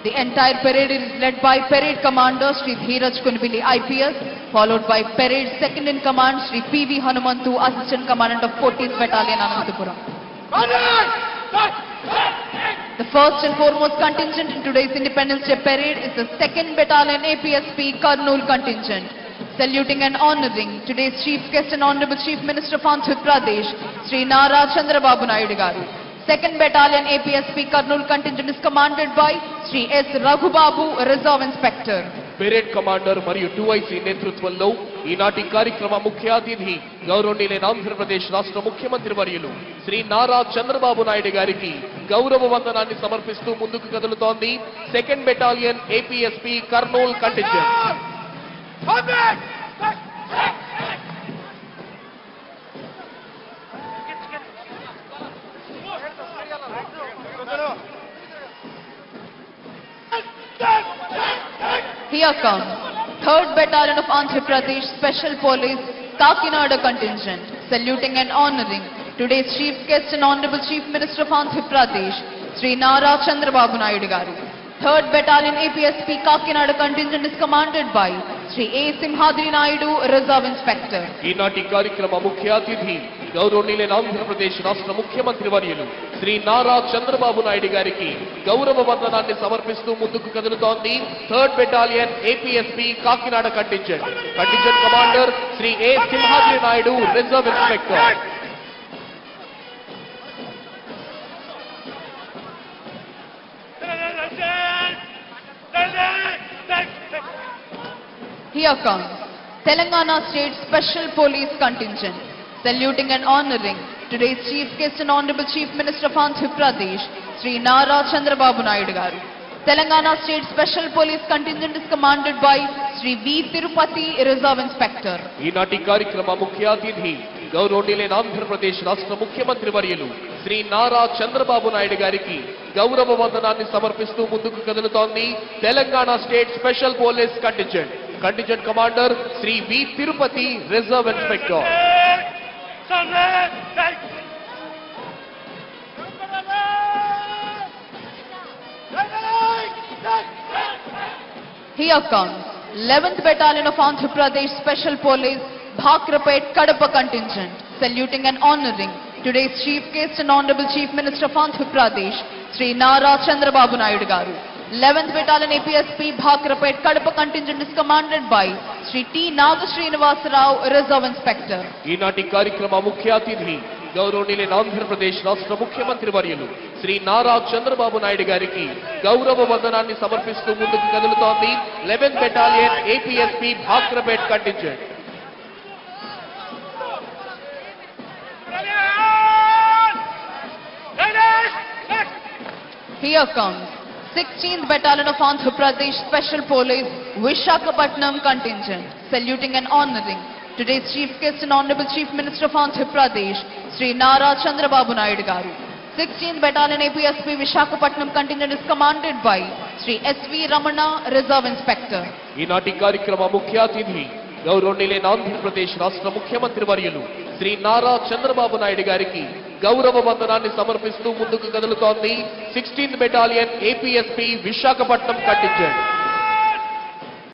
The entire parade is led by Parade Commander Sri Dheeraj Kunbili IPS, followed by Parade Second in Command Sri P.V. Hanumantu, Assistant Commandant of 14th Battalion, Anantapuram. The first and foremost contingent in today's Independence Day Parade is the 2nd Battalion APSP Kurnool contingent. Saluting and honouring today's Chief Guest and Honourable Chief Minister of Andhra Pradesh, Sri Nara Chandrababu Naidu Garu. 2nd Battalion APSP Kurnool contingent is commanded by Sri S. Raghubabu, Reserve Inspector. Parade Commander మరియు 2IC నేతృత్వంలో ఈనాటి కార్యక్రమ ముఖ్య అతిథి గౌరవనీయులైన ఆంధ్రప్రదేశ్ రాష్ట్ర ముఖ్యమంత్రి వర్యులు శ్రీ నారా చంద్రబాబు నాయుడు గారికి గౌరవ వందనాన్ని సమర్పిస్తూ ముందుకు కదులుతోంది 2nd Battalion APSP Kurnool contingent. Here comes 3rd Battalion of Andhra Pradesh Special Police Kakinada contingent, saluting and honouring today's Chief Guest and Honourable Chief Minister of Andhra Pradesh, Sri Nara Chandrababu Naidu Garu. 3rd Battalion APSP Kakinada contingent is commanded by Sri A. Simhadri Naidu, Reserve Inspector. ఈనాటి కార్యక్రమ ముఖ్య అతిథి గౌరవనీయులైన ఆంధ్రప్రదేశ్ రాష్ట్ర ముఖ్యమంత్రి వర్యులు శ్రీ నారా చంద్రబాబు నాయుడు గారికి గౌరవ వందనాన్ని సమర్పిస్తూ ముందుకు కదులుతోంది 3rd Battalion APSP Kakinada contingent. Contingent commander Shri A Simhadri Naidu, reserve inspector. Here comes Telangana State Special Police Contingent, saluting and honouring today's Chief Guest and Honourable Chief Minister of Andhra Pradesh, Sri Nara Chandrababu Naidu Garu. Telangana State Special Police Contingent is commanded by Sri V. Tirupati, Reserve Inspector. ఈనాటి కార్యక్రమ ముఖ్య అతిథి గౌరవనీయులైన ఆంధ్రప్రదేశ్ రాష్ట్ర ముఖ్యమంత్రి వర్యులు శ్రీ నారా చంద్రబాబు నాయుడు గారికి గౌరవ వందనాన్ని సమర్పిస్తూ ముందుకు కదులుతోంది Telangana state special police contingent. Contingent commander Shri V Tirupati, reserve inspector. Here comes 11th Battalion of Andhra Pradesh Special Police Bhakrapet Kadapa contingent, saluting and honouring today's Chief Guest and Honourable Chief Minister of Andhra Pradesh, Sri Nara Chandrababu Naidu Garu. 11th Battalion APSP Bhakrapet Kadapa contingent is commanded by Sri T. Nagasrinivasa Rao, Reserve Inspector. ఈనాటి కార్యక్రమ ముఖ్య అతిథి గౌరవనీయులైన ఆంధ్రప్రదేశ్ రాష్ట్ర ముఖ్యమంత్రి వర్యులు శ్రీ నారా చంద్రబాబు నాయుడు గారికి గౌరవ వందనాన్ని సమర్పిస్తూ ముందుకు కదులుతోంది 11th Battalion APSP Bhakrapet contingent. Here comes 16th Battalion of Andhra Pradesh Special Police Vishakhapatnam contingent, saluting and honouring today's Chief Guest and Honourable Chief Minister of Andhra Pradesh, Sri Nara Chandrababu Naidu Garu. 16th Battalion APSP Vishakhapatnam contingent is commanded by Sri S.V. Ramana, Reserve Inspector. ఈనాటి కార్యక్రమ ముఖ్య అతిథి గౌరవనీయులైన ఆంధ్రప్రదేశ్ రాష్ట్ర ముఖ్యమంత్రి వర్యులు శ్రీ నారా చంద్రబాబు నాయుడు గారికి గౌరవ వందనాన్ని సమర్పిస్తూ ముందుకు కదులుతోంది 16th Battalion APSP Visakhapatnam contingent.